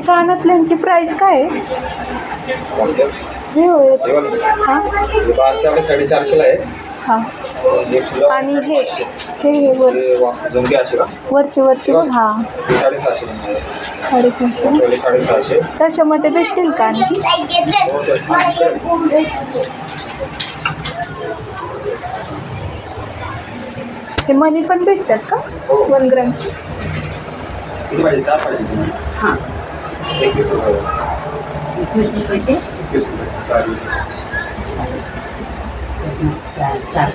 कानातल्यांची price काय आहे? हे होय. हां 450 आहे. हां आणि हे हे वरचे बघ. हां 750 त्याच्यामध्ये भेटतील का आणखी? ते मनी पण भेटतात का 1 ग्रॅम? हां 21 रुपये. 4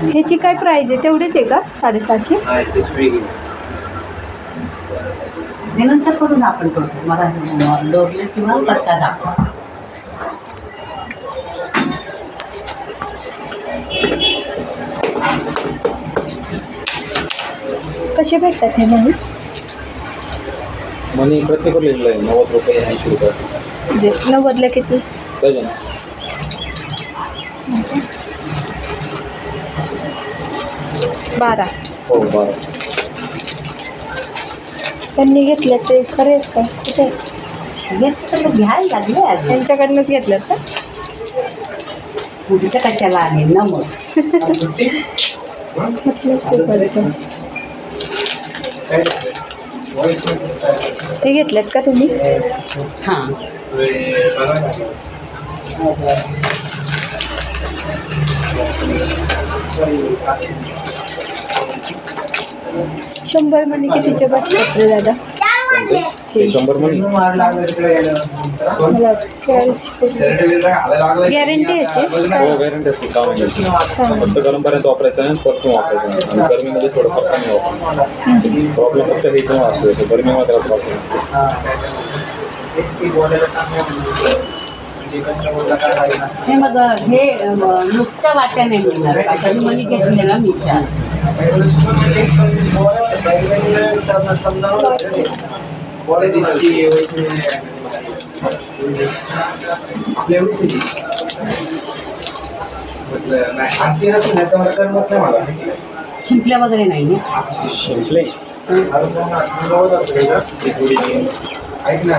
ह्याची काय प्राइस आहे? तेवढीच आहे का 750? नंतर करून आपण करतो. मला डोरले किंवा पत्ता दाखवा. कसे भेटतात हे मनी प्रत्येक लिहिलेलं आहे 90 रुपये 80 रुपये. म्हणजे 90ला किती? डझन. 12. हो 12. त्यांनी घेतलं ते खरे आहेत का? कुठे घेतलं घ्यायला लागले. त्यांच्याकडनंच घेतलं का? तुमच्या कशाला आहे ना मग ते घेतलेत का तुम्ही? हां 100 मनी कितीचे बसतात रे दादा? 100 मनी गॅरंटी याची? हो गॅरंटी असते 6 महिन्याची. फक्त गरमपर्यंत वापरायचं आहे, परफ्यूम वापरायचं आहे. आणि गरमीमध्ये थोडं फक्त नाही वापरायचं. प्रॉब्लेम फक्त हे किंवा असतो गरमीमध्ये त्रास होतो. हे मग हे नुसत्या वाट्याने मिळणार का? मनी घेतले ना मी 4. शिंपल्या वगैरे नाही ना? शिंपले ऐक ना